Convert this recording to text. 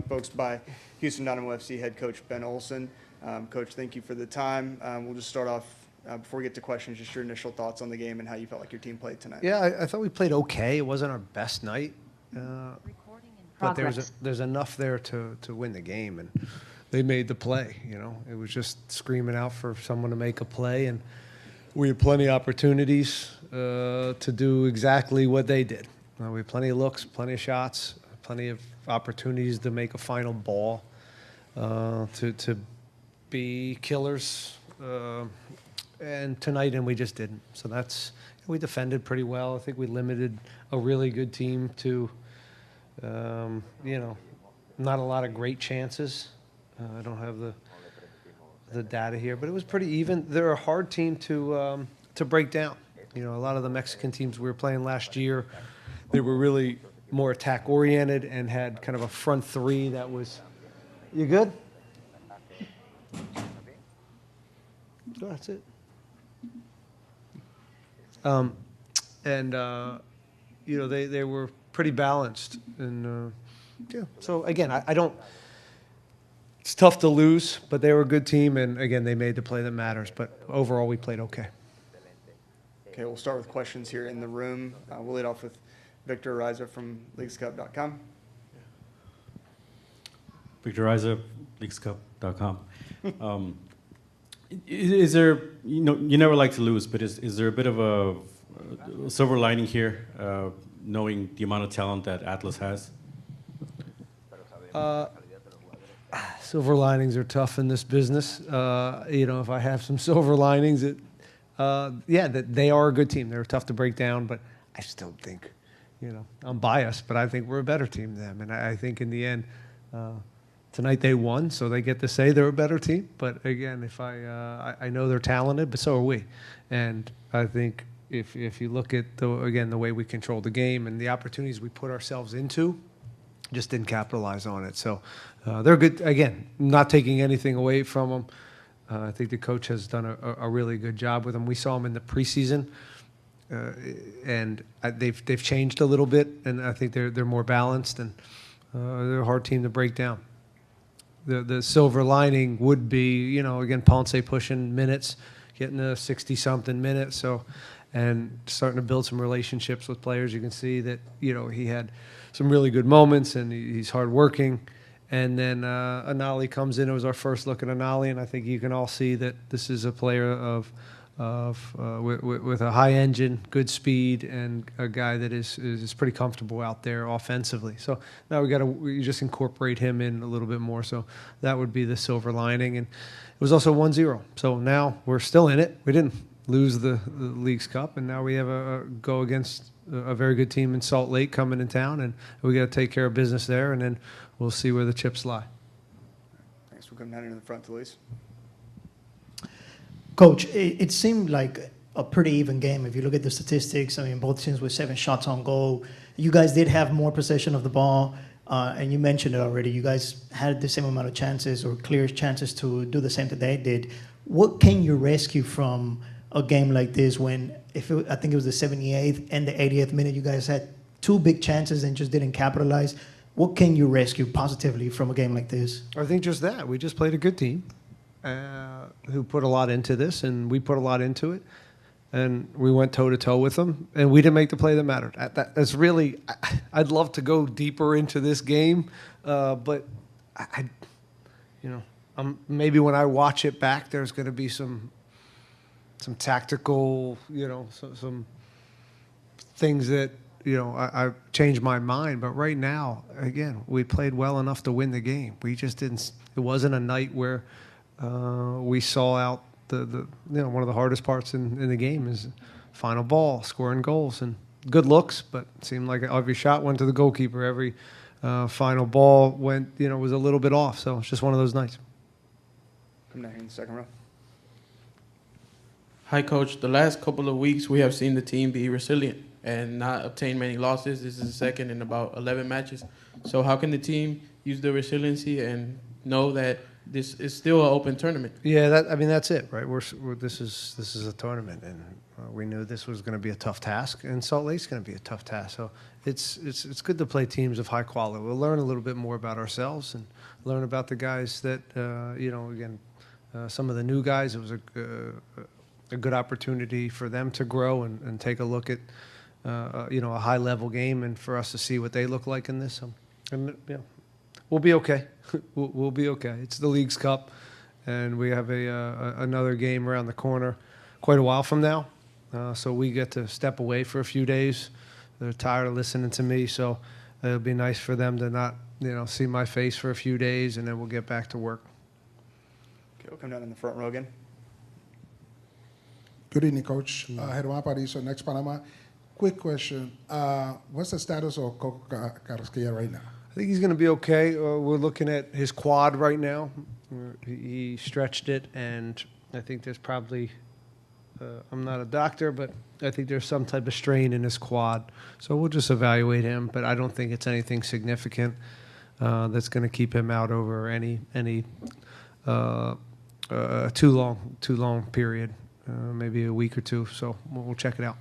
Folks by Houston Dynamo FC head coach Ben Olsen. Coach, thank you for the time. We'll just start off before we get to questions, just your initial thoughts on the game and how you felt like your team played tonight. Yeah, I thought we played okay. It wasn't our best night, but there's enough there to win the game, and they made the play. You know, it was just screaming out for someone to make a play, and we had plenty of opportunities to do exactly what they did. We had plenty of looks, plenty of shots, plenty of opportunities to make a final ball, to be killers. And tonight, and we just didn't. So we defended pretty well. I think we limited a really good team to, not a lot of great chances. I don't have the data here, but it was pretty even. They're a hard team to break down. You know, a lot of the Mexican teams we were playing last year, they were really more attack oriented and had kind of a front three that was. You good? Oh, that's it. They were pretty balanced, and yeah. So again, I don't. It's tough to lose, but they were a good team, and again, they made the play that matters. But overall, we played okay. Okay, we'll start with questions here in the room. We'll lead off with Victor Ariza from leaguescup.com. Victor Ariza, leaguescup.com. Is there, you never like to lose, but is there a bit of a silver lining here, knowing the amount of talent that Atlas has? Silver linings are tough in this business. If I have some silver linings, that they are a good team. They're tough to break down, but I still think, I'm biased, but I think we're a better team than them. And I think in the end, tonight they won, so they get to say they're a better team. But again, if I know they're talented, but so are we. And I think if you look at the way we control the game and the opportunities we put ourselves into, just didn't capitalize on it. So they're good. Again, not taking anything away from them. I think the coach has done a really good job with them. We saw them in the preseason, and they've changed a little bit, and I think they're more balanced, and they're a hard team to break down. The silver lining would be, again, Ponce pushing minutes, getting to 60-something minutes, and starting to build some relationships with players. You can see that, he had some really good moments, and he's hardworking. And then Anali comes in. It was our first look at Anali, and I think you can all see that this is a player with a high engine, good speed, and a guy that is pretty comfortable out there offensively. So now we just incorporate him in a little bit more. So that would be the silver lining. And it was also 1-0. So now we're still in it. We didn't lose the Leagues Cup, and now we have a go against a very good team in Salt Lake coming in town, and we got to take care of business there, and then we'll see where the chips lie. Thanks. We'll come down into the front to Luis. Coach, it seemed like a pretty even game. If you look at the statistics, both teams with 7 shots on goal. You guys did have more possession of the ball, and you mentioned it already. You guys had the same amount of chances or clear chances to do the same that they did. What can you rescue from a game like this when, I think it was the 78th and the 80th minute, you guys had 2 big chances and just didn't capitalize? What can you rescue positively from a game like this? I think just that. We just played a good team who put a lot into this, and we put a lot into it. And we went toe-to-toe with them, and we didn't make the play that mattered. That's really – I'd love to go deeper into this game, but maybe when I watch it back, there's going to be some tactical, some things that – I changed my mind, but right now, again, we played well enough to win the game. We just didn't. It wasn't a night where we saw out the one of the hardest parts in the game is final ball, scoring goals, and good looks. But it seemed like every shot went to the goalkeeper. Every final ball went, was a little bit off. So it's just one of those nights. Come down here in the second row. Hi, Coach. The last couple of weeks, we have seen the team be resilient and not obtain many losses. This is the second in about 11 matches. So how can the team use the resiliency and know that this is still an open tournament? Yeah, that's it, right? This is a tournament, and we knew this was going to be a tough task, and Salt Lake's going to be a tough task. So it's good to play teams of high quality. We'll learn a little bit more about ourselves and learn about the guys that again, some of the new guys. It was a good opportunity for them to grow and take a look at a high level game and for us to see what they look like in this. And we'll be okay. we'll be okay. It's the League's Cup, and we have another game around the corner quite a while from now. So we get to step away for a few days. They're tired of listening to me, so it'll be nice for them to not, see my face for a few days, and then we'll get back to work. Okay, we'll come down in the front row again. Good evening, Coach. Germán Parizo, Next Panama. Quick question. What's the status of Coco Carrasquilla right now? I think he's going to be okay. We're looking at his quad right now. He stretched it, and I think there's probably, I'm not a doctor, but I think there's some type of strain in his quad. So we'll just evaluate him, but I don't think it's anything significant that's going to keep him out over any too long period, maybe a week or two. So we'll check it out.